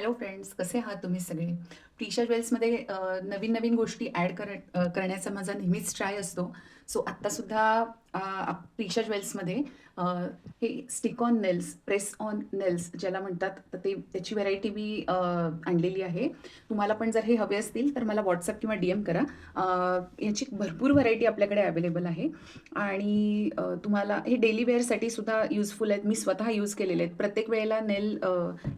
Hello friends, कसे आहात तुम्ही सगळे? प्रिशा ज्वेल्समध्ये नवीन-नवीन गोष्टी करण्याचा माझा नेहमीच ट्राय असतो. सो आत्तासुद्धा प्रिशा ज्वेल्समध्ये अ, हे stick on nails, press on nails ज्याला म्हणतात, तर त्याची व्हरायटी मी आणलेली आहे. तुम्हाला पण जर हे हवे असतील, तर मला WhatsApp किंवा DM करा. याची भरपूर व्हरायटी आपल्याकडे अवेलेबल आहे आणि तुम्हाला हे डेली वेअरसाठी सुद्धा युजफुल आहेत. मी स्वतः यूज केलेले आहेत. प्रत्येक वेळेला नेल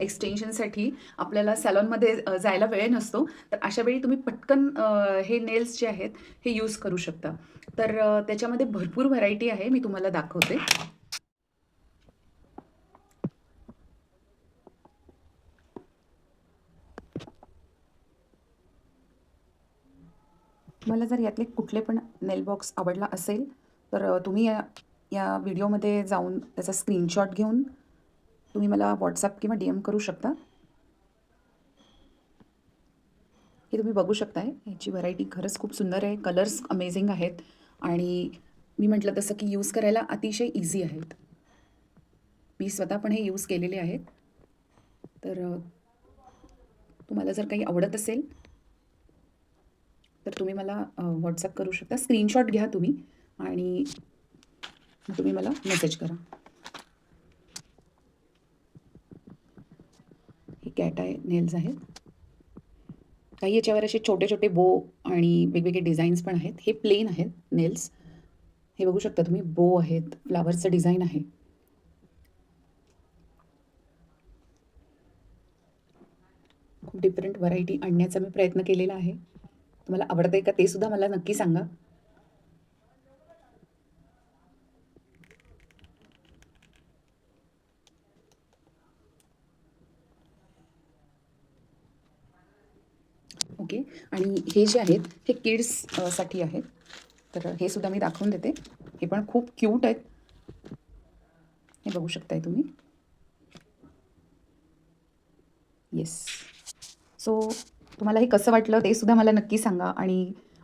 एक्सटेन्शनसाठी आपल्याला सॅलॉनमध्ये जायला वेळ नसतो. तर अशा वेळी तुम्ही पटकन हे नेल्स जे आहेत हे यूज करू शकता. तर त्याच्यामध्ये भरपूर व्हरायटी आहे. मी तुम्हाला दाखवते. तुम्हाला जर यातले कुठले पण नेल बॉक्स आवडला असेल, तर तुम्ही या या व्हिडिओमध्ये जाऊन त्याचा स्क्रीनशॉट घेऊन तुम्ही मला WhatsApp किंवा DM करू शकता. हे तुम्ही बघू शकताय. ह्याची व्हरायटी खरंच खूप सुंदर आहे. कलर्स अमेझिंग आहेत आणि मी म्हटलं तसं की यूज करायला अतिशय ईझी आहेत. मी स्वतः पण हे यूज केलेले आहेत. तर तुम्हाला जर काही आवडत असेल, तर तुम्ही मला WhatsApp करू शकता. स्क्रीनशॉट घ्या तुम्ही आणि मग तुम्ही मला मेसेज करा. हे कॅट आय नेल्स आहेत. काही याच्यावर असे छोटे-छोटे बो आणि वेगवेगळे डिझाईन्स पण आहेत. हे प्लेन आहेत नेल्स. हे बघू शकता तुम्ही बो आहेत, फ्लॉवरचं डिझाइन आहे. खूप डिफरंट व्हरायटी आणण्याचा मी प्रयत्न केलेला आहे. तुम्हाला आवडतंय का ते सुद्धा मला नक्की सांगा. ओके. आणि हे जे आहेत हे किड्स साठी आहेत. तर हे सुद्धा मी दाखवून देते. हे पण खूप क्यूट आहेत. हे बघू शकताय तुम्ही. येस. सो तुम्हाला हे कसं वाटलं ते सुद्धा मला नक्की सांगा आणि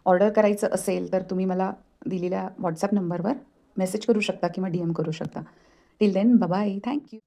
ऑर्डर करायचं असेल तर तुम्ही मला दिलेल्या WhatsApp नंबरवर मेसेज करू शकता किंवा DM करू शकता. Till then bye bye. Thank you.